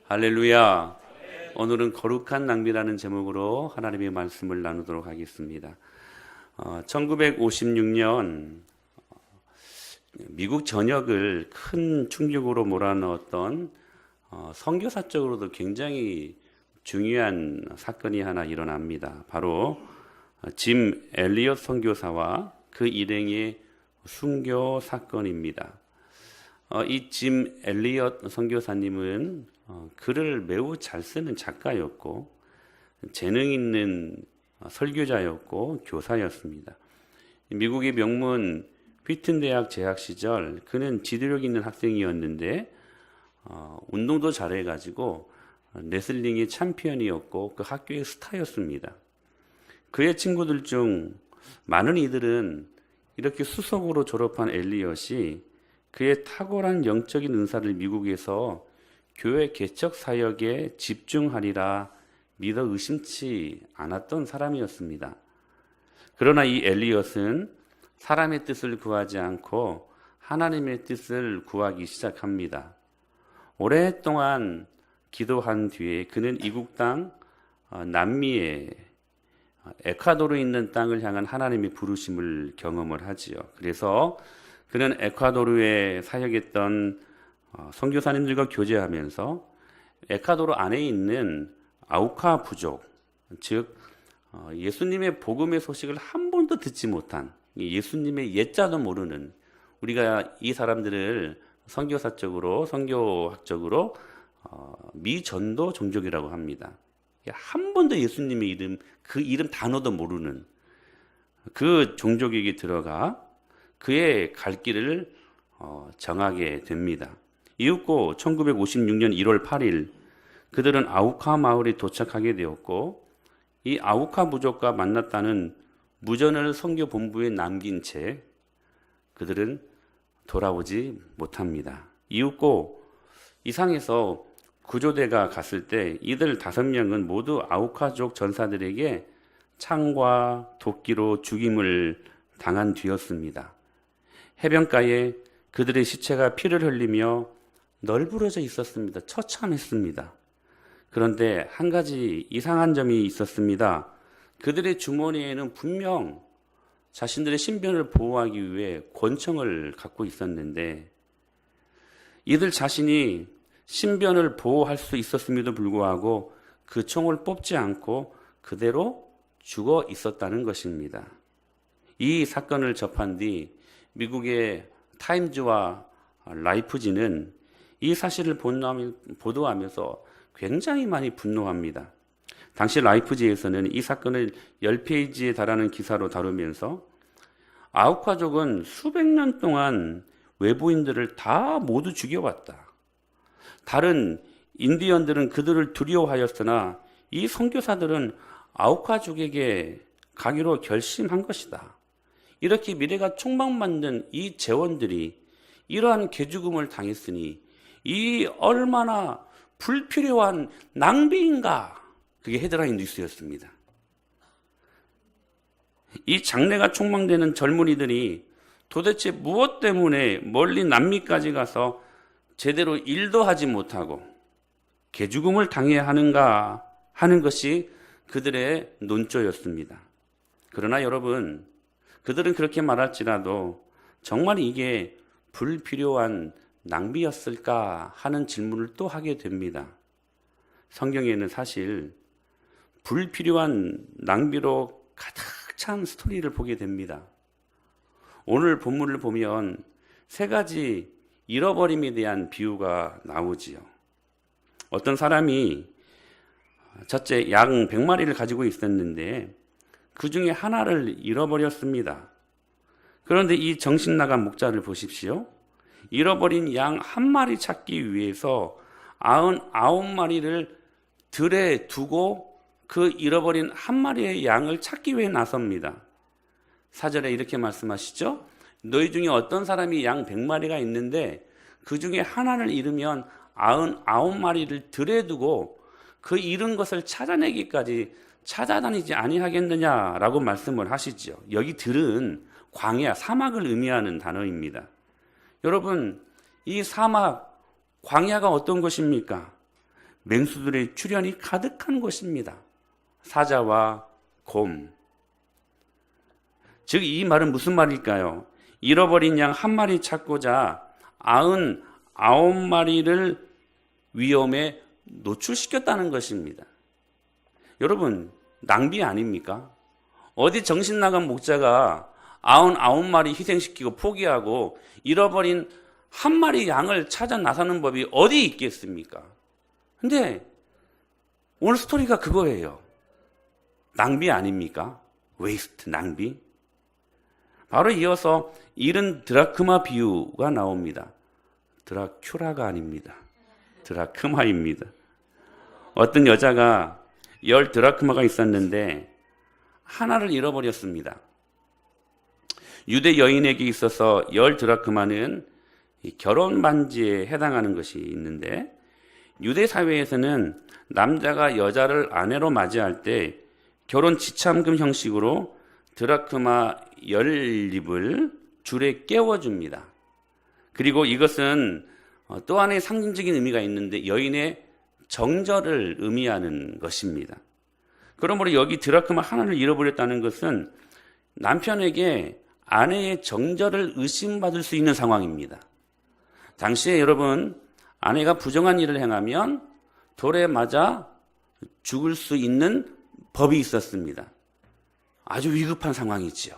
할렐루야. 오늘은 거룩한 낭비라는 제목으로 하나님의 말씀을 나누도록 하겠습니다. 1956년 미국 전역을 큰 충격으로 몰아넣었던 선교사적으로도 굉장히 중요한 사건이 하나 일어납니다. 바로 짐 엘리엇 선교사와 그 일행의 순교 사건입니다. 이 짐 엘리엇 선교사님은 글을 매우 잘 쓰는 작가였고 재능 있는 설교자였고 교사였습니다. 미국의 명문 휘튼 대학 재학 시절 그는 지도력 있는 학생이었는데 운동도 잘해가지고 레슬링의 챔피언이었고 그 학교의 스타였습니다. 그의 친구들 중 많은 이들은 이렇게 수석으로 졸업한 엘리엇이 그의 탁월한 영적인 은사를 미국에서 교회 개척 사역에 집중하리라 믿어 의심치 않았던 사람이었습니다. 그러나 이 엘리엇은 사람의 뜻을 구하지 않고 하나님의 뜻을 구하기 시작합니다. 오랫동안 기도한 뒤에 그는 이국 땅 남미의 에콰도르에 있는 땅을 향한 하나님의 부르심을 경험을 하지요. 그래서 그는 에콰도르에 사역했던 선교사님들과 교제하면서 에콰도르 안에 있는 아우카 부족, 즉 예수님의 복음의 소식을 한 번도 듣지 못한 예수님의 옛자도 모르는 우리가 이 사람들을 선교사적으로 선교학적으로 미전도 종족이라고 합니다. 한 번도 예수님의 이름, 그 이름 단어도 모르는 그 종족에게 들어가 그의 갈 길을 정하게 됩니다. 이윽고 1956년 1월 8일 그들은 아우카 마을에 도착하게 되었고 이 아우카 부족과 만났다는 무전을 선교 본부에 남긴 채 그들은 돌아오지 못합니다. 이윽고 이상해서 구조대가 갔을 때 이들 5명은 모두 아우카족 전사들에게 창과 도끼로 죽임을 당한 뒤였습니다. 해변가에 그들의 시체가 피를 흘리며 널브러져 있었습니다. 처참했습니다. 그런데 한 가지 이상한 점이 있었습니다. 그들의 주머니에는 분명 자신들의 신변을 보호하기 위해 권총을 갖고 있었는데 이들 자신이 신변을 보호할 수 있었음에도 불구하고 그 총을 뽑지 않고 그대로 죽어 있었다는 것입니다. 이 사건을 접한 뒤 미국의 타임즈와 라이프지는 이 사실을 보도하면서 굉장히 많이 분노합니다. 당시 라이프지에서는 이 사건을 10페이지에 달하는 기사로 다루면서 아우카족은 수백 년 동안 외부인들을 다 모두 죽여왔다. 다른 인디언들은 그들을 두려워하였으나 이 선교사들은 아우카족에게 가기로 결심한 것이다. 이렇게 미래가 촉망받는 이 재원들이 이러한 개죽음을 당했으니 이 얼마나 불필요한 낭비인가. 그게 헤드라인 뉴스였습니다. 이 장래가 촉망되는 젊은이들이 도대체 무엇 때문에 멀리 남미까지 가서 제대로 일도 하지 못하고 개죽음을 당해야 하는가 하는 것이 그들의 논조였습니다. 그러나 여러분, 그들은 그렇게 말할지라도 정말 이게 불필요한 낭비였을까 하는 질문을 또 하게 됩니다. 성경에는 사실 불필요한 낭비로 가득 찬 스토리를 보게 됩니다. 오늘 본문을 보면 3가지 잃어버림에 대한 비유가 나오지요. 어떤 사람이 첫째 양 100마리를 가지고 있었는데 그 중에 하나를 잃어버렸습니다. 그런데 이 정신나간 목자를 보십시오. 잃어버린 양 1마리 찾기 위해서 99마리를 들에 두고 그 잃어버린 1마리의 양을 찾기 위해 나섭니다. 4절에 이렇게 말씀하시죠. 너희 중에 어떤 사람이 양 100마리가 있는데 그 중에 하나를 잃으면 99마리를 들에 두고 그 잃은 것을 찾아내기까지 찾아다니지 아니하겠느냐라고 말씀을 하시죠. 여기 들은 광야, 사막을 의미하는 단어입니다. 여러분, 이 사막, 광야가 어떤 것입니까? 맹수들의 출현이 가득한 곳입니다. 사자와 곰. 즉 이 말은 무슨 말일까요? 잃어버린 양 한 마리 찾고자 99마리를 위험에 노출시켰다는 것입니다. 여러분, 낭비 아닙니까? 어디 정신 나간 목자가 99마리 희생시키고 포기하고 잃어버린 한 마리 양을 찾아 나서는 법이 어디 있겠습니까? 근데 오늘 스토리가 그거예요. 낭비 아닙니까? 웨이스트, 낭비. 바로 이어서 잃은 드라크마 비유가 나옵니다. 드라큐라가 아닙니다. 드라크마입니다. 어떤 여자가 10 드라크마가 있었는데 하나를 잃어버렸습니다. 유대 여인에게 있어서 10 드라크마는 결혼 반지에 해당하는 것이 있는데, 유대 사회에서는 남자가 여자를 아내로 맞이할 때 결혼 지참금 형식으로 드라크마 10립을 줄에 깨워줍니다. 그리고 이것은 또 하나의 상징적인 의미가 있는데 여인의 정절을 의미하는 것입니다. 그러므로 여기 드라크마 하나를 잃어버렸다는 것은 남편에게 아내의 정절을 의심받을 수 있는 상황입니다. 당시에 여러분, 아내가 부정한 일을 행하면 돌에 맞아 죽을 수 있는 법이 있었습니다. 아주 위급한 상황이지요.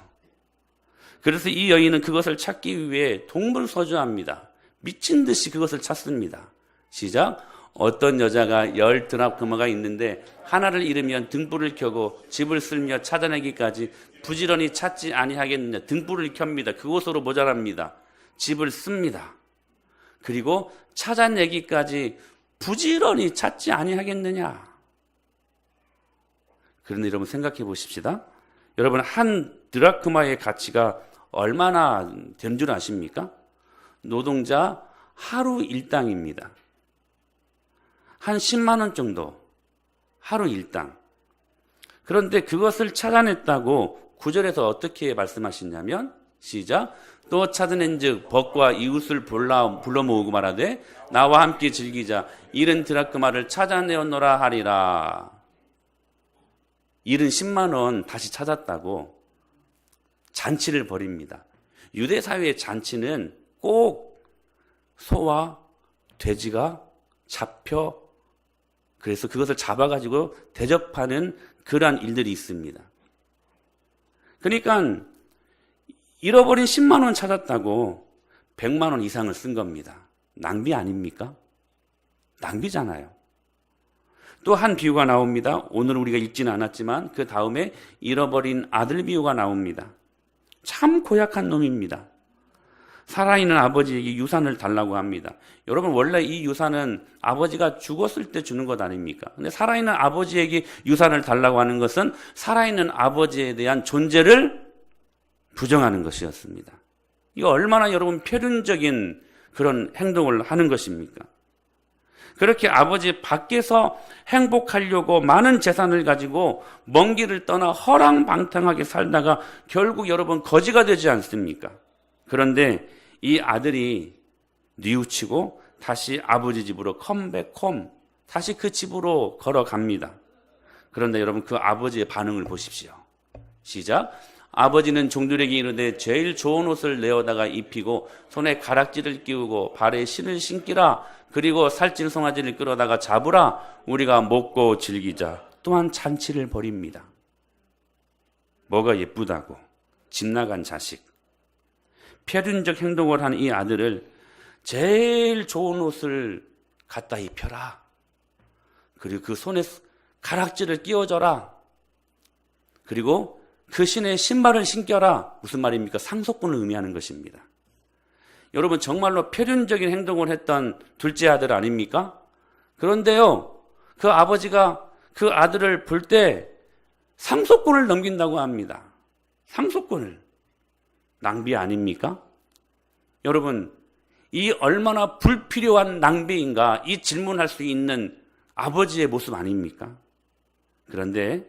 그래서 이 여인은 그것을 찾기 위해 동분서주합니다. 미친 듯이 그것을 찾습니다. 시작. 어떤 여자가 10 드라크마가 있는데 하나를 잃으면 등불을 켜고 집을 쓸며 찾아내기까지 부지런히 찾지 아니하겠느냐. 등불을 켭니다. 그곳으로 모자랍니다. 집을 씁니다. 그리고 찾아내기까지 부지런히 찾지 아니하겠느냐. 그런데 여러분 생각해 보십시다. 여러분, 한 드라크마의 가치가 얼마나 된 줄 아십니까? 노동자 하루 일당입니다. 한 10만 원 정도, 하루 일당. 그런데 그것을 찾아냈다고 9절에서 어떻게 말씀하시냐면, 시작. 또 찾아낸 즉 벗과 이웃을 불러 모으고 말하되 나와 함께 즐기자. 잃은 드라크마를 찾아내었노라 하리라. 잃은 10만 원 다시 찾았다고 잔치를 벌입니다. 유대 사회의 잔치는 꼭 소와 돼지가 잡혀, 그래서 그것을 잡아가지고 대접하는 그러한 일들이 있습니다. 그러니까 잃어버린 10만 원 찾았다고 100만 원 이상을 쓴 겁니다. 낭비 아닙니까? 낭비잖아요. 또 한 비유가 나옵니다. 오늘 우리가 읽지는 않았지만 그 다음에 잃어버린 아들 비유가 나옵니다. 참 고약한 놈입니다. 살아있는 아버지에게 유산을 달라고 합니다. 여러분, 원래 이 유산은 아버지가 죽었을 때 주는 것 아닙니까? 근데 살아있는 아버지에게 유산을 달라고 하는 것은 살아있는 아버지에 대한 존재를 부정하는 것이었습니다. 이거 얼마나 여러분 표륜적인 그런 행동을 하는 것입니까? 그렇게 아버지 밖에서 행복하려고 많은 재산을 가지고 먼 길을 떠나 허랑방탕하게 살다가 결국 여러분 거지가 되지 않습니까? 그런데 이 아들이 뉘우치고 다시 아버지 집으로 컴백홈, 다시 그 집으로 걸어갑니다. 그런데 여러분, 그 아버지의 반응을 보십시오. 시작. 아버지는 종들에게 이르되 제일 좋은 옷을 내어다가 입히고 손에 가락지를 끼우고 발에 신을 신기라. 그리고 살찐 송아지를 끌어다가 잡으라. 우리가 먹고 즐기자. 또한 잔치를 벌입니다. 뭐가 예쁘다고 집 나간 자식. 표륜적 행동을 한 이 아들을 제일 좋은 옷을 갖다 입혀라. 그리고 그 손에 가락지를 끼워줘라. 그리고 그 신의 신발을 신겨라. 무슨 말입니까? 상속권을 의미하는 것입니다. 여러분, 정말로 표륜적인 행동을 했던 둘째 아들 아닙니까? 그런데요, 그 아버지가 그 아들을 볼 때 상속권을 넘긴다고 합니다. 상속권을. 낭비 아닙니까? 여러분, 이 얼마나 불필요한 낭비인가, 이 질문할 수 있는 아버지의 모습 아닙니까? 그런데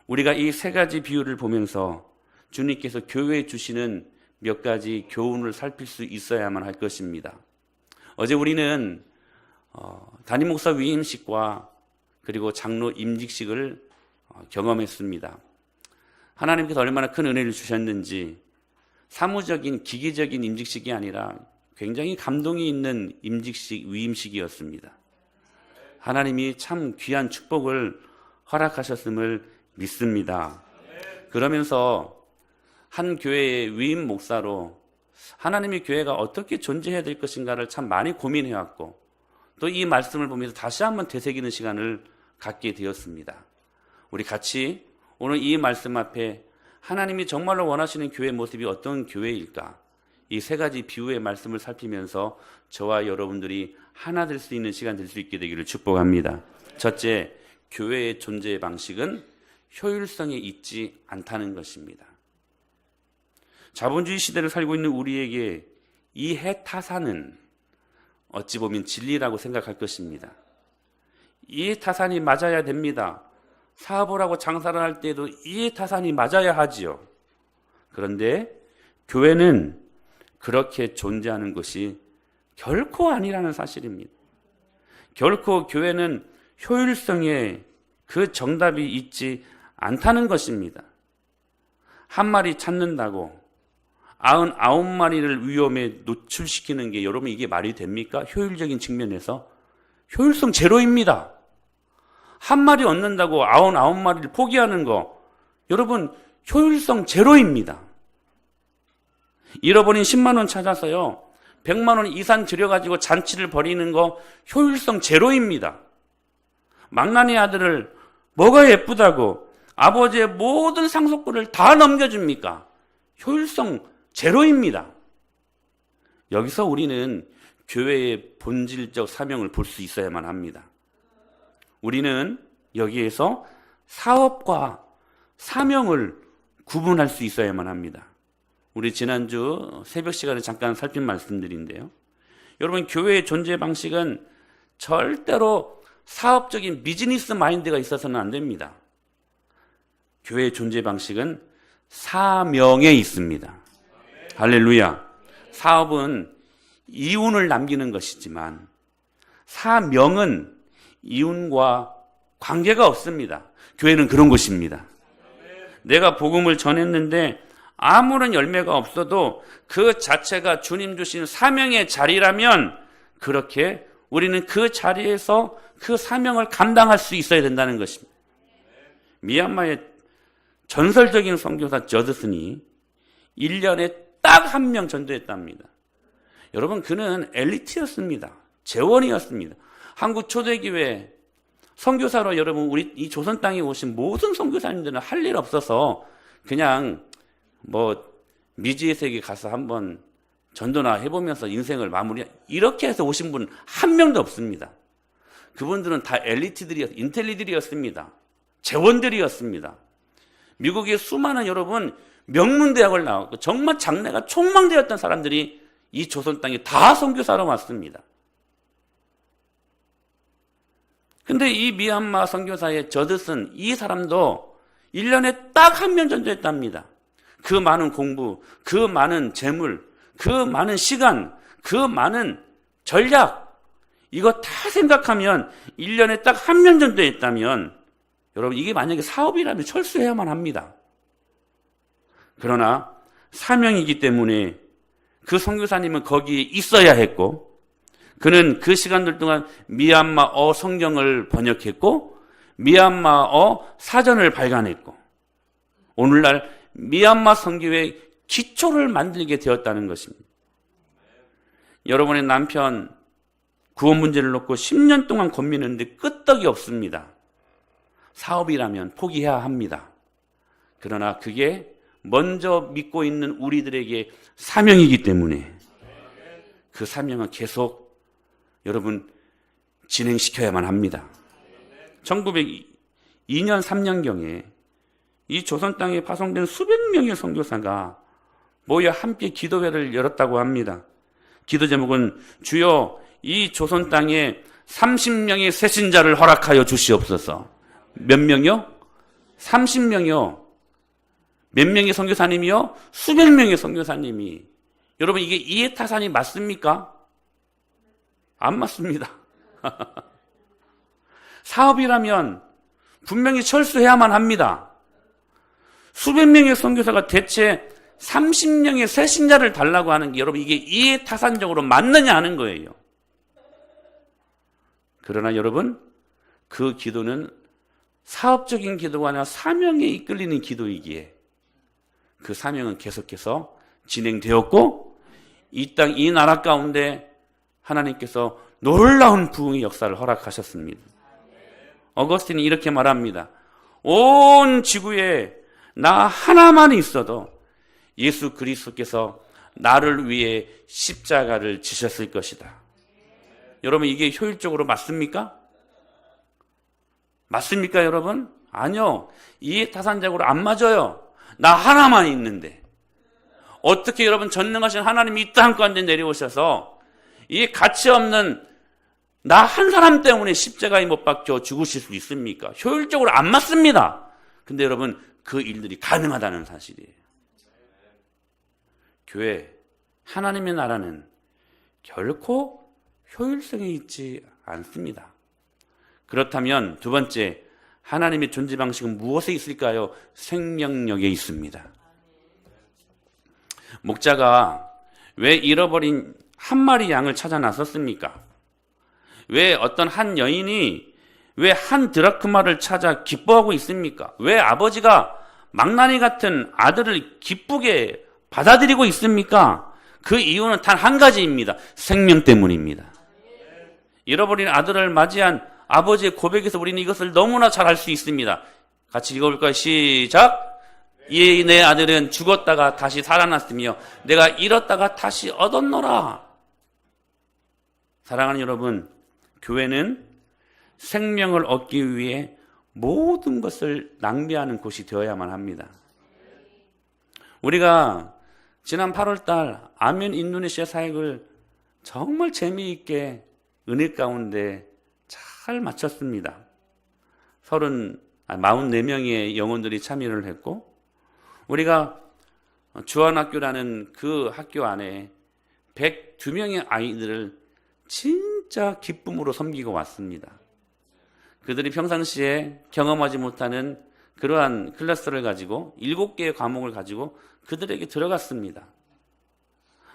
우리가 이 세 가지 비유를 보면서 주님께서 교회에 주시는 몇 가지 교훈을 살필 수 있어야만 할 것입니다. 어제 우리는 담임 목사 위임식과 그리고 장로 임직식을 경험했습니다. 하나님께서 얼마나 큰 은혜를 주셨는지 사무적인 기계적인 임직식이 아니라 굉장히 감동이 있는 임직식, 위임식이었습니다. 하나님이 참 귀한 축복을 허락하셨음을 믿습니다. 그러면서 한 교회의 위임 목사로 하나님의 교회가 어떻게 존재해야 될 것인가를 참 많이 고민해왔고 또 이 말씀을 보면서 다시 한번 되새기는 시간을 갖게 되었습니다. 우리 같이 오늘 이 말씀 앞에 하나님이 정말로 원하시는 교회 모습이 어떤 교회일까? 이 세 가지 비유의 말씀을 살피면서 저와 여러분들이 하나 될 수 있는 시간 될 수 있게 되기를 축복합니다. 첫째, 교회의 존재 방식은 효율성에 있지 않다는 것입니다. 자본주의 시대를 살고 있는 우리에게 이해타산은 어찌 보면 진리라고 생각할 것입니다. 이해타산이 맞아야 됩니다. 사업을 하고 장사를 할 때에도 이해타산이 맞아야 하지요. 그런데 교회는 그렇게 존재하는 것이 결코 아니라는 사실입니다. 결코 교회는 효율성에 그 정답이 있지 않다는 것입니다. 한 마리 찾는다고 99마리를 위험에 노출시키는 게 여러분 이게 말이 됩니까? 효율적인 측면에서 효율성 제로입니다. 한 마리 얻는다고 99마리를 포기하는 거 여러분 효율성 제로입니다. 잃어버린 10만 원 찾아서요 100만 원 이상 들여가지고 잔치를 벌이는 거 효율성 제로입니다. 망나니 아들을 뭐가 예쁘다고 아버지의 모든 상속권을 다 넘겨줍니까? 효율성 제로입니다. 여기서 우리는 교회의 본질적 사명을 볼 수 있어야만 합니다. 우리는 여기에서 사업과 사명을 구분할 수 있어야만 합니다. 우리 지난주 새벽 시간에 잠깐 살핀 말씀들인데요. 여러분 교회의 존재 방식은 절대로 사업적인 비즈니스 마인드가 있어서는 안 됩니다. 교회의 존재 방식은 사명에 있습니다. 할렐루야. 사업은 이윤을 남기는 것이지만 사명은 이윤과 관계가 없습니다. 교회는 그런 곳입니다. 내가 복음을 전했는데 아무런 열매가 없어도 그 자체가 주님 주신 사명의 자리라면 그렇게 우리는 그 자리에서 그 사명을 감당할 수 있어야 된다는 것입니다. 미얀마의 전설적인 선교사 저드슨이 1년에 딱 한 명 전도했답니다. 여러분 그는 엘리트였습니다. 재원이었습니다. 한국 초대교회 선교사로 여러분 우리 이 조선 땅에 오신 모든 선교사님들은 할 일 없어서 그냥 미지의 세계 가서 한번 전도나 해보면서 인생을 마무리 이렇게 해서 오신 분 한 명도 없습니다. 그분들은 다 인텔리들이었습니다. 재원들이었습니다. 미국의 수많은 여러분 명문대학을 나왔고 정말 장래가 촉망되었던 사람들이 이 조선 땅에 다 선교사로 왔습니다. 근데 이 미얀마 선교사의 저드슨 이 사람도 1년에 딱 한 명 전도했답니다. 그 많은 공부, 그 많은 재물, 그 많은 시간, 그 많은 전략 이거 다 생각하면 1년에 딱 한 명 전도했다면 여러분 이게 만약에 사업이라면 철수해야만 합니다. 그러나 사명이기 때문에 그 선교사님은 거기에 있어야 했고 그는 그 시간들 동안 미얀마어 성경을 번역했고 미얀마어 사전을 발간했고 오늘날 미얀마 선교의 기초를 만들게 되었다는 것입니다. 여러분의 남편 구원 문제를 놓고 10년 동안 고민했는데 끄떡이 없습니다. 사업이라면 포기해야 합니다. 그러나 그게 먼저 믿고 있는 우리들에게 사명이기 때문에 그 사명은 계속 여러분 진행시켜야만 합니다. 1902년 3년경에 이 조선 땅에 파송된 수백 명의 선교사가 모여 함께 기도회를 열었다고 합니다. 기도 제목은 주여 이 조선 땅에 30명의 새신자를 허락하여 주시옵소서. 몇 명이요? 30명이요. 몇 명의 선교사님이요? 수백 명의 선교사님이. 여러분 이게 이해타산이 맞습니까? 안 맞습니다. 사업이라면 분명히 철수해야만 합니다. 수백 명의 선교사가 대체 30명의 새 신자를 달라고 하는 게 여러분 이게 이해타산적으로 맞느냐 하는 거예요. 그러나 여러분 그 기도는 사업적인 기도가 아니라 사명에 이끌리는 기도이기에 그 사명은 계속해서 진행되었고 이 땅, 이 나라 가운데 하나님께서 놀라운 부흥의 역사를 허락하셨습니다. 어거스틴이 이렇게 말합니다. 온 지구에 나 하나만 있어도 예수 그리스도께서 나를 위해 십자가를 지셨을 것이다. 여러분 이게 효율적으로 맞습니까? 맞습니까 여러분? 아니요. 이해타산적으로 안 맞아요. 나 하나만 있는데 어떻게 여러분 전능하신 하나님이 이 땅 가운데 내려오셔서 이 가치 없는 나 한 사람 때문에 십자가에 못 박혀 죽으실 수 있습니까? 효율적으로 안 맞습니다. 근데 여러분 그 일들이 가능하다는 사실이에요. 교회, 하나님의 나라는 결코 효율성에 있지 않습니다. 그렇다면 두 번째, 하나님의 존재 방식은 무엇에 있을까요? 생명력에 있습니다. 목자가 왜 잃어버린 한 마리 양을 찾아 나섰습니까? 왜 어떤 한 여인이 왜 한 드라크마를 찾아 기뻐하고 있습니까? 왜 아버지가 망나니 같은 아들을 기쁘게 받아들이고 있습니까? 그 이유는 단 한 가지입니다. 생명 때문입니다. 잃어버린 아들을 맞이한 아버지의 고백에서 우리는 이것을 너무나 잘 알 수 있습니다. 같이 읽어볼까요? 시작! 이 내 아들은 죽었다가 다시 살아났으며 내가 잃었다가 다시 얻었노라. 사랑하는 여러분, 교회는 생명을 얻기 위해 모든 것을 낭비하는 곳이 되어야만 합니다. 우리가 지난 8월달 아멘 인도네시아 사역을 정말 재미있게 은혜 가운데 잘 마쳤습니다. 44명의 영혼들이 참여를 했고 우리가 주안학교라는 그 학교 안에 102명의 아이들을 진짜 기쁨으로 섬기고 왔습니다. 그들이 평상시에 경험하지 못하는 그러한 클래스를 가지고 7개의 과목을 가지고 그들에게 들어갔습니다.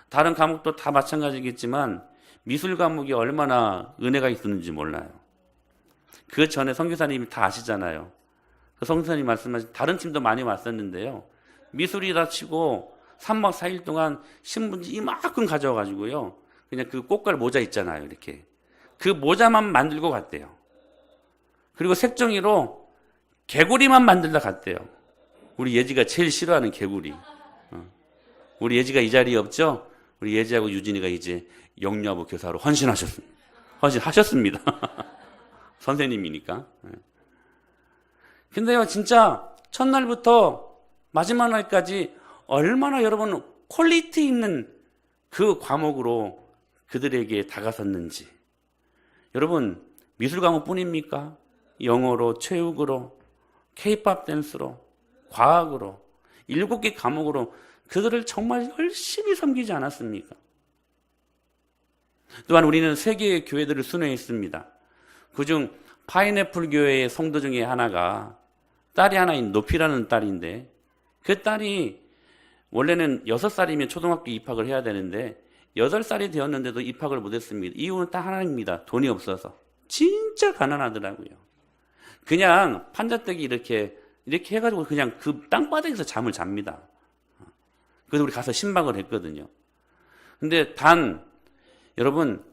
다른 과목도 다 마찬가지겠지만 미술 과목이 얼마나 은혜가 있었는지 몰라요. 그 전에 선교사님이 다 아시잖아요. 그 선교사님 말씀하신 다른 팀도 많이 왔었는데요. 미술이라 치고 3박 4일 동안 신문지 이만큼 가져와가지고요. 그냥 그 꽃갈 모자 있잖아요. 이렇게. 그 모자만 만들고 갔대요. 그리고 색종이로 개구리만 만들다 갔대요. 우리 예지가 제일 싫어하는 개구리. 우리 예지가 이 자리에 없죠? 우리 예지하고 유진이가 이제 영유아부 교사로 헌신하셨습니다. 헌신하셨습니다. 선생님이니까. 근데요, 진짜 첫날부터 마지막 날까지 얼마나 여러분 퀄리티 있는 그 과목으로 그들에게 다가섰는지. 여러분, 미술 과목뿐입니까? 영어로, 체육으로, K-팝 댄스로, 과학으로 7개 과목으로 그들을 정말 열심히 섬기지 않았습니까? 또한 우리는 3개의 교회들을 순회했습니다. 그중 파인애플 교회의 성도 중에 하나가 딸이 하나인 높이라는 딸인데 그 딸이 원래는 6살이면 초등학교 입학을 해야 되는데 8살이 되었는데도 입학을 못했습니다. 이유는 딱 하나입니다. 돈이 없어서. 진짜 가난하더라고요. 그냥 판자떼기 이렇게 해가지고 그냥 그 땅바닥에서 잠을 잡니다. 그래서 우리 가서 신방을 했거든요. 근데 여러분,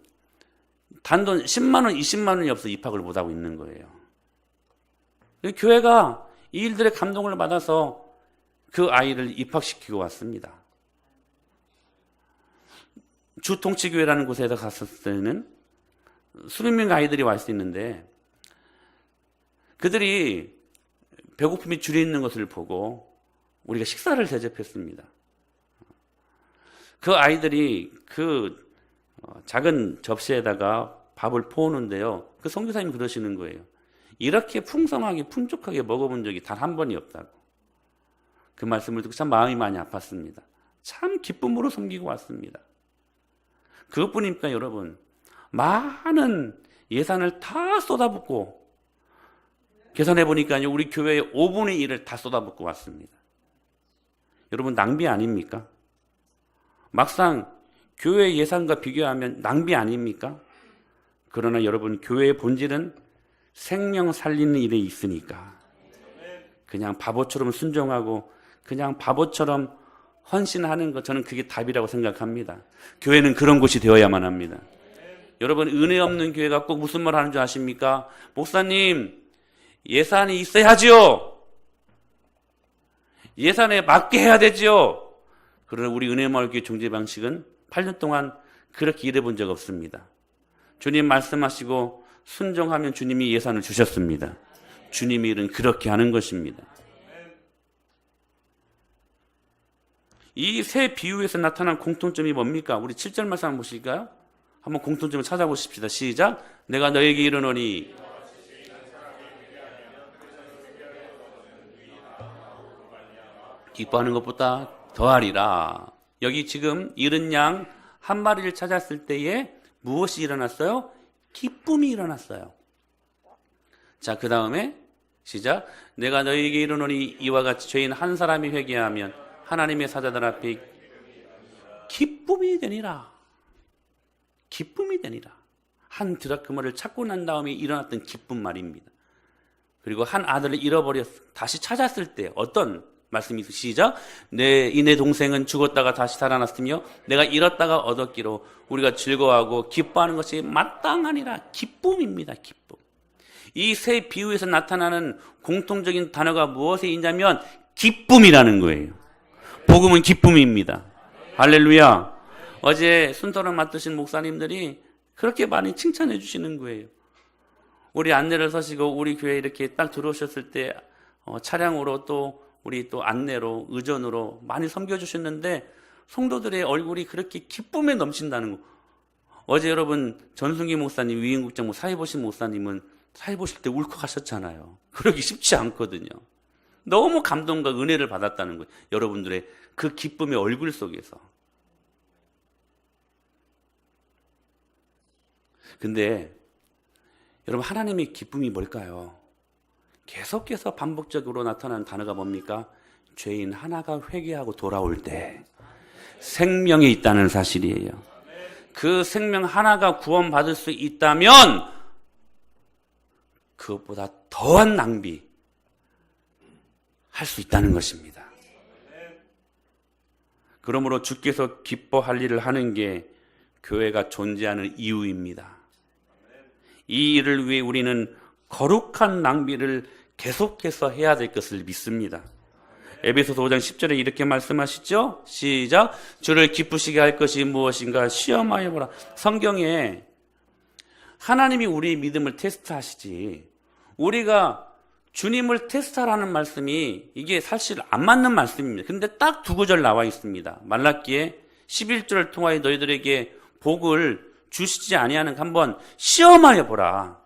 단돈 10만 원, 20만 원이 없어 입학을 못하고 있는 거예요. 교회가 이 일들의 감동을 받아서 그 아이를 입학시키고 왔습니다. 주통치교회라는 곳에서 갔을 때는 수백 명의 아이들이 와 있었는데 그들이 배고픔이 줄여 있는 것을 보고 우리가 식사를 대접했습니다. 그 아이들이 그 작은 접시에다가 밥을 퍼오는데요. 그 선교사님이 그러시는 거예요. 이렇게 풍성하게 풍족하게 먹어본 적이 단 한 번이 없다고. 그 말씀을 듣고 참 마음이 많이 아팠습니다. 참 기쁨으로 섬기고 왔습니다. 그것뿐입니까 여러분? 많은 예산을 다 쏟아붓고 계산해 보니까요, 우리 교회의 5분의 1을 다 쏟아붓고 왔습니다. 여러분, 낭비 아닙니까? 막상 교회 예산과 비교하면 낭비 아닙니까? 그러나 여러분, 교회의 본질은 생명 살리는 일에 있으니까 그냥 바보처럼 순종하고 그냥 바보처럼 헌신하는 것, 저는 그게 답이라고 생각합니다. 교회는 그런 곳이 되어야만 합니다. 여러분, 은혜 없는 교회가 꼭 무슨 말 하는 줄 아십니까? 목사님, 예산이 있어야지요. 예산에 맞게 해야 되지요. 그러나 우리 은혜마을교회 종제 방식은 8년 동안 그렇게 일해본 적 없습니다. 주님 말씀하시고 순종하면 주님이 예산을 주셨습니다. 주님의 일은 그렇게 하는 것입니다. 이 세 비유에서 나타난 공통점이 뭡니까? 우리 7절 말씀 한번 보실까요? 한번 공통점을 찾아보십시다. 시작. 내가 너에게 이르노니 기뻐하는 것보다 더하리라. 여기 지금 잃은 양 한 마리를 찾았을 때에 무엇이 일어났어요? 기쁨이 일어났어요. 자, 그 다음에 시작. 내가 너에게 이르노니 이와 같이 죄인 한 사람이 회개하면 하나님의 사자들 앞에 기쁨이 되니라. 기쁨이 되니라. 한 드라크마를 찾고 난 다음에 일어났던 기쁨 말입니다. 그리고 한 아들을 잃어버렸 다시 찾았을 때 어떤 말씀이 있어? 시작. 내 동생은 죽었다가 다시 살아났으며 내가 잃었다가 얻었기로 우리가 즐거워하고 기뻐하는 것이 마땅하니라. 기쁨입니다. 기쁨. 이 세 비유에서 나타나는 공통적인 단어가 무엇에 있냐면 기쁨이라는 거예요. 복음은 기쁨입니다. 할렐루야. 어제 순서를 맡으신 목사님들이 그렇게 많이 칭찬해 주시는 거예요. 우리 안내를 서시고 우리 교회에 이렇게 딱 들어오셨을 때 차량으로 또 우리 또 안내로 의전으로 많이 섬겨주셨는데 성도들의 얼굴이 그렇게 기쁨에 넘친다는 거. 어제 여러분 전승기 목사님, 위인국장 사회 보신 목사님은 사회 보실 때 울컥하셨잖아요. 그러기 쉽지 않거든요. 너무 감동과 은혜를 받았다는 거예요. 여러분들의 그 기쁨의 얼굴 속에서. 근데 여러분, 하나님의 기쁨이 뭘까요? 계속해서 반복적으로 나타나는 단어가 뭡니까? 죄인 하나가 회개하고 돌아올 때 생명이 있다는 사실이에요. 그 생명 하나가 구원받을 수 있다면 그것보다 더한 낭비 할 수 있다는 것입니다. 그러므로 주께서 기뻐할 일을 하는 게 교회가 존재하는 이유입니다. 이 일을 위해 우리는 거룩한 낭비를 계속해서 해야 될 것을 믿습니다. 에베소서 5장 10절에 이렇게 말씀하시죠. 시작. 주를 기쁘시게 할 것이 무엇인가 시험하여 보라. 성경에 하나님이 우리의 믿음을 테스트하시지 우리가 주님을 테스트하라는 말씀이 이게 사실 안 맞는 말씀입니다. 근데 딱 두 구절 나와 있습니다. 말라기에 11절을 통하여 너희들에게 복을 주시지 아니하는 한번 시험하여 보라.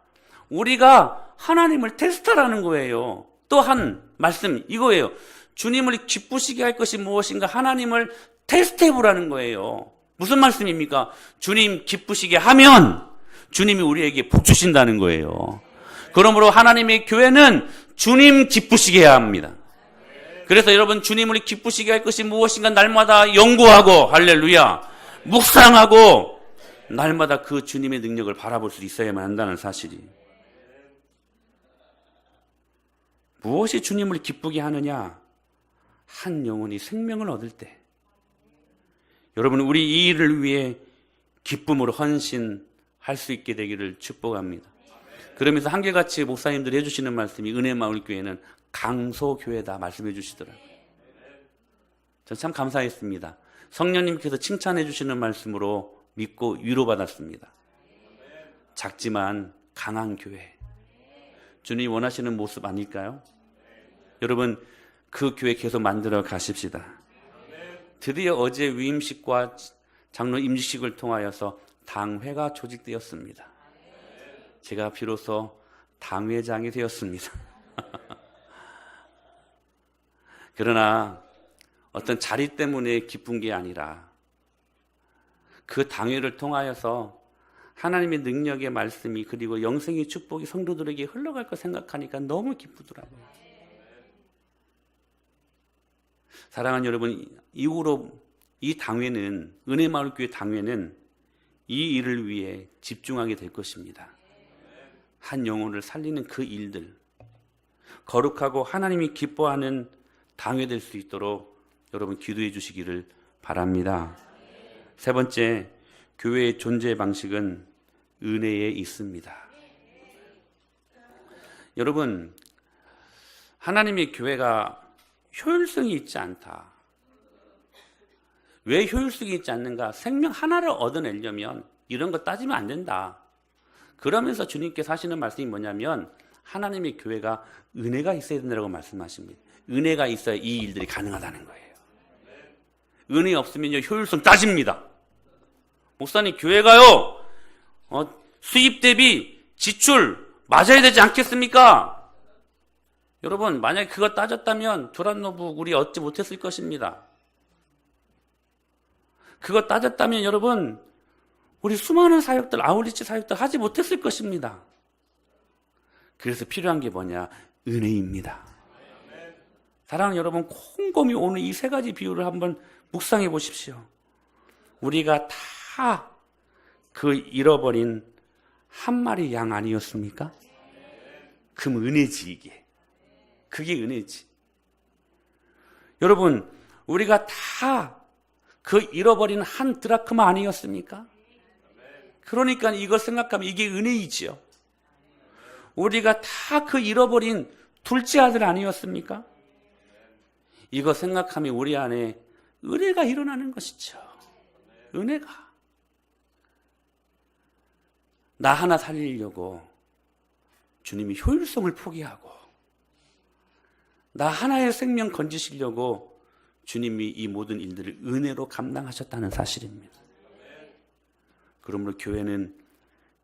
우리가 하나님을 테스트하라는 거예요. 또 한 말씀 이거예요. 주님을 기쁘시게 할 것이 무엇인가 하나님을 테스트해 보라는 거예요. 무슨 말씀입니까? 주님 기쁘시게 하면 주님이 우리에게 복 주신다는 거예요. 그러므로 하나님의 교회는 주님 기쁘시게 해야 합니다. 그래서 여러분, 주님을 기쁘시게 할 것이 무엇인가 날마다 연구하고 할렐루야 묵상하고 날마다 그 주님의 능력을 바라볼 수 있어야만 한다는 사실이. 무엇이 주님을 기쁘게 하느냐? 한 영혼이 생명을 얻을 때. 여러분, 우리 이 일을 위해 기쁨으로 헌신할 수 있게 되기를 축복합니다. 그러면서 한결같이 목사님들이 해주시는 말씀이 은혜마을교회는 강소교회다 말씀해 주시더라고요. 저 참 감사했습니다. 성령님께서 칭찬해 주시는 말씀으로 믿고 위로받았습니다. 작지만 강한 교회. 주님이 원하시는 모습 아닐까요? 여러분, 그 교회 계속 만들어 가십시다. 드디어 어제 위임식과 장로 임직식을 통하여서 당회가 조직되었습니다. 제가 비로소 당회장이 되었습니다. 그러나 어떤 자리 때문에 기쁜 게 아니라 그 당회를 통하여서 하나님의 능력의 말씀이 그리고 영생의 축복이 성도들에게 흘러갈 거 생각하니까 너무 기쁘더라고요. 사랑하는 여러분, 이후로 이 당회는, 은혜마을교회 당회는 이 일을 위해 집중하게 될 것입니다. 한 영혼을 살리는 그 일들, 거룩하고 하나님이 기뻐하는 당회될 수 있도록 여러분 기도해 주시기를 바랍니다. 세 번째, 교회의 존재 방식은 은혜에 있습니다. 여러분, 하나님의 교회가 효율성이 있지 않다. 왜 효율성이 있지 않는가? 생명 하나를 얻어내려면 이런 거 따지면 안 된다. 그러면서 주님께서 하시는 말씀이 뭐냐면 하나님의 교회가 은혜가 있어야 된다고 말씀하십니다. 은혜가 있어야 이 일들이 가능하다는 거예요. 은혜 없으면요, 효율성 따집니다. 목사님, 교회가요, 수입 대비 지출 맞아야 되지 않겠습니까? 여러분, 만약에 그거 따졌다면 두란노부 우리 얻지 못했을 것입니다. 그거 따졌다면 여러분, 우리 수많은 사역들, 아울리치 사역들 하지 못했을 것입니다. 그래서 필요한 게 뭐냐? 은혜입니다. 사랑하는 여러분, 곰곰이 오늘 이 세 가지 비유를 한번 묵상해 보십시오. 우리가 다 그 잃어버린 한 마리 양 아니었습니까? 그럼 은혜지, 이게. 그게 은혜지. 여러분, 우리가 다 그 잃어버린 한 드라크마 아니었습니까? 그러니까 이걸 생각하면 이게 은혜이지요. 우리가 다 그 잃어버린 둘째 아들 아니었습니까? 이거 생각하면 우리 안에 은혜가 일어나는 것이죠. 은혜가. 나 하나 살리려고 주님이 효율성을 포기하고 나 하나의 생명 건지시려고 주님이 이 모든 일들을 은혜로 감당하셨다는 사실입니다. 그러므로 교회는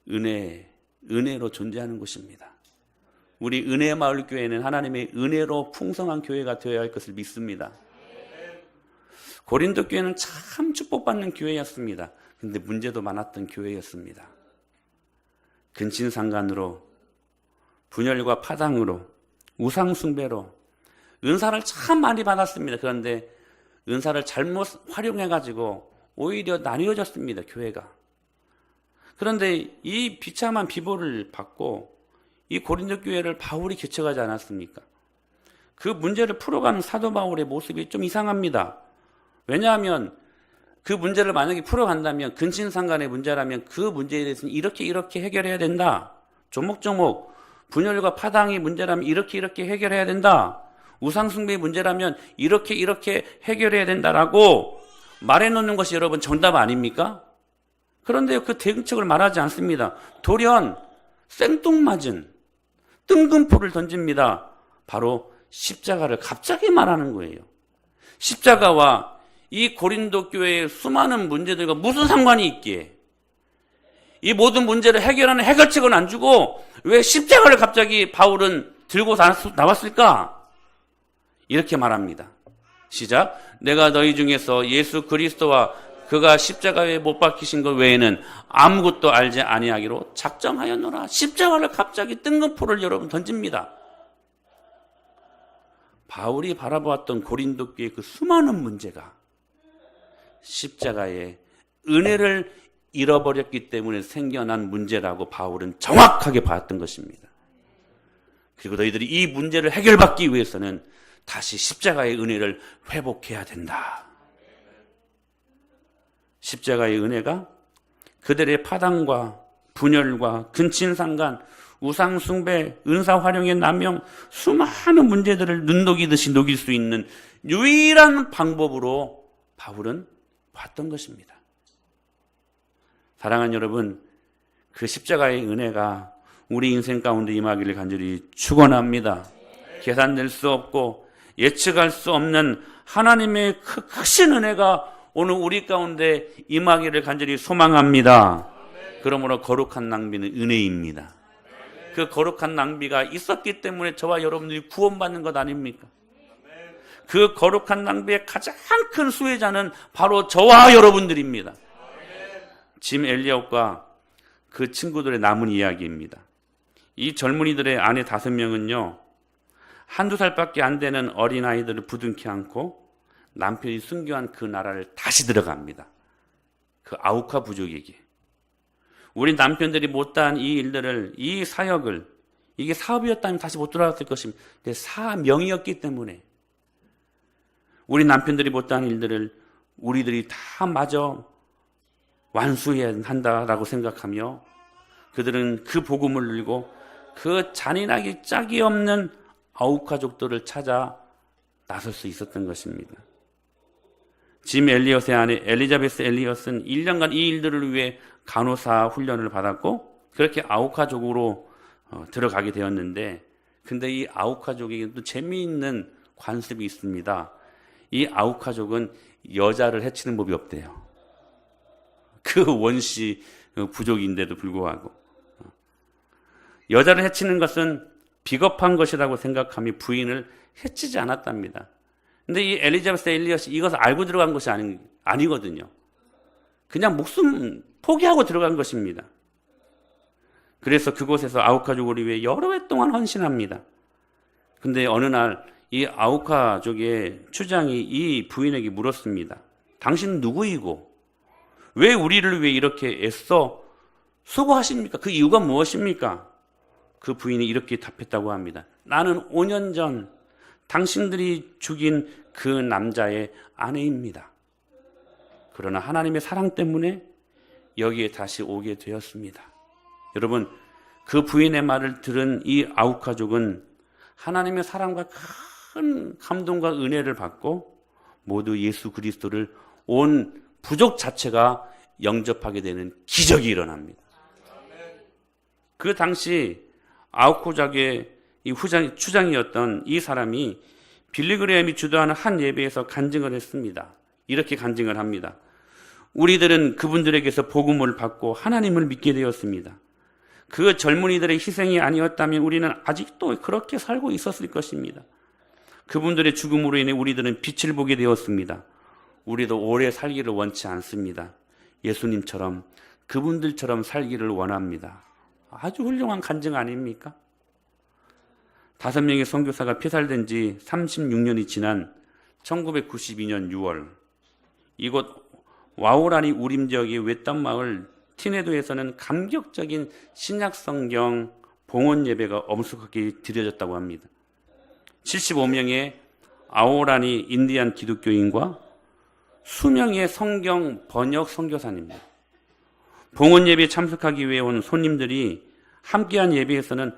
은혜로 존재하는 곳입니다. 우리 은혜마을교회는 하나님의 은혜로 풍성한 교회가 되어야 할 것을 믿습니다. 고린도 교회는 참 축복받는 교회였습니다. 그런데 문제도 많았던 교회였습니다. 근친상간으로, 분열과 파당으로, 우상숭배로 은사를 참 많이 받았습니다. 그런데 은사를 잘못 활용해가지고 오히려 나뉘어졌습니다, 교회가. 그런데 이 비참한 비보를 받고 이 고린도 교회를 바울이 개척하지 않았습니까? 그 문제를 풀어가는 사도 바울의 모습이 좀 이상합니다. 왜냐하면 그 문제를 만약에 풀어간다면, 근친상간의 문제라면 그 문제에 대해서는 이렇게 해결해야 된다. 조목조목 분열과 파당의 문제라면 이렇게 해결해야 된다. 우상숭배의 문제라면 이렇게 해결해야 된다라고 말해놓는 것이 여러분 정답 아닙니까? 그런데 그 대응책을 말하지 않습니다. 돌연 생뚱맞은 뜬금포를 던집니다. 바로 십자가를 갑자기 말하는 거예요. 십자가와 이 고린도 교회의 수많은 문제들과 무슨 상관이 있기에, 이 모든 문제를 해결하는 해결책은 안 주고 왜 십자가를 갑자기 바울은 들고 나왔을까? 이렇게 말합니다. 시작. 내가 너희 중에서 예수 그리스도와 그가 십자가에 못 박히신 것 외에는 아무것도 알지 아니하기로 작정하였노라. 십자가를 갑자기 뜬금포를 여러분 던집니다. 바울이 바라보았던 고린도 교회의 그 수많은 문제가 십자가의 은혜를 잃어버렸기 때문에 생겨난 문제라고 바울은 정확하게 봤던 것입니다. 그리고 너희들이 이 문제를 해결받기 위해서는 다시 십자가의 은혜를 회복해야 된다. 십자가의 은혜가 그들의 파당과 분열과 근친상간, 우상숭배, 은사활용의 남용, 수많은 문제들을 눈녹이듯이 녹일 수 있는 유일한 방법으로 바울은 봤던 것입니다. 사랑하는 여러분, 그 십자가의 은혜가 우리 인생 가운데 임하기를 간절히 축원합니다. 계산될 수 없고 예측할 수 없는 하나님의 크신 은혜가 오늘 우리 가운데 임하기를 간절히 소망합니다. 그러므로 거룩한 낭비는 은혜입니다. 그 거룩한 낭비가 있었기 때문에 저와 여러분들이 구원받는 것 아닙니까? 그 거룩한 낭비의 가장 큰 수혜자는 바로 저와 여러분들입니다. 짐 엘리엇과 그 친구들의 남은 이야기입니다. 이 젊은이들의 아내 5명은요, 한두 살밖에 안 되는 어린아이들을 부둥켜 안고 남편이 순교한 그 나라를 다시 들어갑니다. 그 아우카 부족에게. 우리 남편들이 못다한 이 일들을, 이 사역을, 이게 사업이었다면 다시 못 돌아갔을 것입니다. 사명이었기 때문에 우리 남편들이 못다한 일들을 우리들이 다 마저 완수해야 한다라고 생각하며 그들은 그 복음을 들고 그 잔인하기 짝이 없는 아우카족들을 찾아 나설 수 있었던 것입니다. 짐 엘리엇의 아내 엘리자베스 엘리엇은 1년간 이 일들을 위해 간호사 훈련을 받았고 그렇게 아우카족으로 들어가게 되었는데, 근데 이 아우카족에게 또 재미있는 관습이 있습니다. 이 아우카족은 여자를 해치는 법이 없대요. 그 원시 부족인데도 불구하고 여자를 해치는 것은 비겁한 것이라고 생각하며 부인을 해치지 않았답니다. 근데 이 엘리자베스 엘리엇이 이것을 알고 들어간 것이 아니거든요. 그냥 목숨 포기하고 들어간 것입니다. 그래서 그곳에서 아우카족을 위해 여러 해 동안 헌신합니다. 근데 어느 날 이 아우카족의 추장이 이 부인에게 물었습니다. 당신은 누구이고 왜 우리를 위해 이렇게 애써 수고하십니까? 그 이유가 무엇입니까? 그 부인이 이렇게 답했다고 합니다. 나는 5년 전 당신들이 죽인 그 남자의 아내입니다. 그러나 하나님의 사랑 때문에 여기에 다시 오게 되었습니다. 여러분, 그 부인의 말을 들은 이 아우카족은 하나님의 사랑과 큰 감동과 은혜를 받고 모두 예수 그리스도를 온 부족 자체가 영접하게 되는 기적이 일어납니다. 그 당시 아우카족의 이 추장이었던 이 사람이 빌리그레함이 주도하는 한 예배에서 간증을 했습니다. 이렇게 간증을 합니다. 우리들은 그분들에게서 복음을 받고 하나님을 믿게 되었습니다. 그 젊은이들의 희생이 아니었다면 우리는 아직도 그렇게 살고 있었을 것입니다. 그분들의 죽음으로 인해 우리들은 빛을 보게 되었습니다. 우리도 오래 살기를 원치 않습니다. 예수님처럼 그분들처럼 살기를 원합니다. 아주 훌륭한 간증 아닙니까? 5명의 선교사가 피살된 지 36년이 지난 1992년 6월 이곳 와오라니 우림 지역의 외딴 마을 티네도에서는 감격적인 신약성경 봉헌 예배가 엄숙하게 드려졌다고 합니다. 75명의 아오라니 인디안 기독교인과 수명의 성경 번역 선교사입니다. 봉헌 예배에 참석하기 위해 온 손님들이 함께한 예배에서는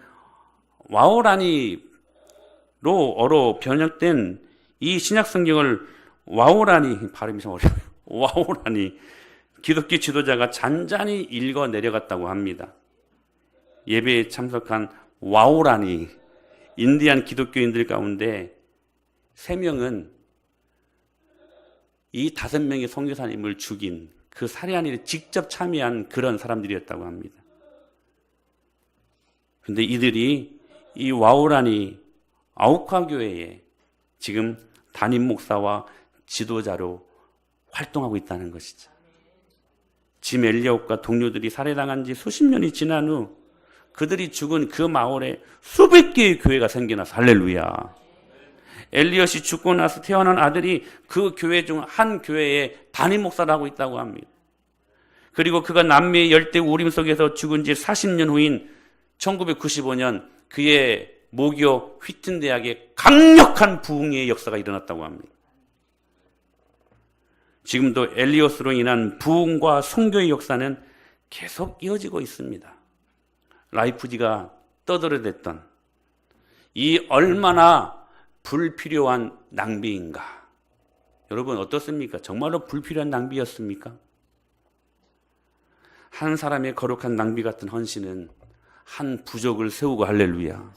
와오라니로 어로 번역된 이 신약성경을 와오라니, 발음이 좀 어려워요. 와오라니 기독교 지도자가 잔잔히 읽어 내려갔다고 합니다. 예배에 참석한 와오라니 인디안 기독교인들 가운데 3명은 이 5명의 선교사님을 죽인 그 살해한 일에 직접 참여한 그런 사람들이었다고 합니다. 그런데 이들이 이 와오라니 아우카 교회에 지금 담임 목사와 지도자로 활동하고 있다는 것이죠. 짐 엘리엇과 동료들이 살해당한 지 수십 년이 지난 후 그들이 죽은 그 마을에 수백 개의 교회가 생겨나서 할렐루야. 엘리엇이 죽고 나서 태어난 아들이 그 교회 중 한 교회의 담임 목사를 하고 있다고 합니다. 그리고 그가 남미의 열대 우림 속에서 죽은 지 40년 후인 1995년 그의 모교 휘튼 대학에 강력한 부흥의 역사가 일어났다고 합니다. 지금도 엘리엇으로 인한 부흥과 선교의 역사는 계속 이어지고 있습니다. 라이프지가 떠들어댔던 이 얼마나 불필요한 낭비인가. 여러분 어떻습니까? 정말로 불필요한 낭비였습니까? 한 사람의 거룩한 낭비 같은 헌신은 한 부족을 세우고 할렐루야.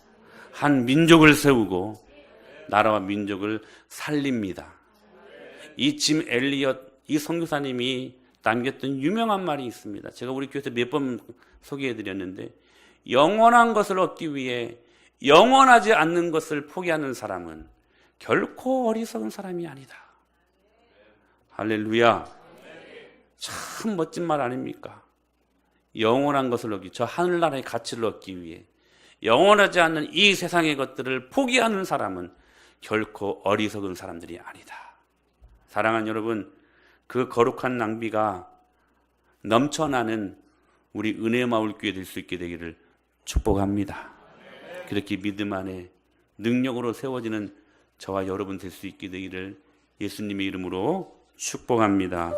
한 민족을 세우고 나라와 민족을 살립니다. 이 짐 엘리엇 이 선교사님이 남겼던 유명한 말이 있습니다. 제가 우리 교회에서 몇 번 소개해드렸는데 영원한 것을 얻기 위해 영원하지 않는 것을 포기하는 사람은 결코 어리석은 사람이 아니다. 할렐루야. 참 멋진 말 아닙니까? 영원한 것을 얻기, 저 하늘나라의 가치를 얻기 위해 영원하지 않는 이 세상의 것들을 포기하는 사람은 결코 어리석은 사람들이 아니다. 사랑하는 여러분, 그 거룩한 낭비가 넘쳐나는 우리 은혜의 마을교회 될 수 있게 되기를 축복합니다. 그렇게 믿음 안에 능력으로 세워지는 저와 여러분 될 수 있게 되기를 예수님의 이름으로 축복합니다.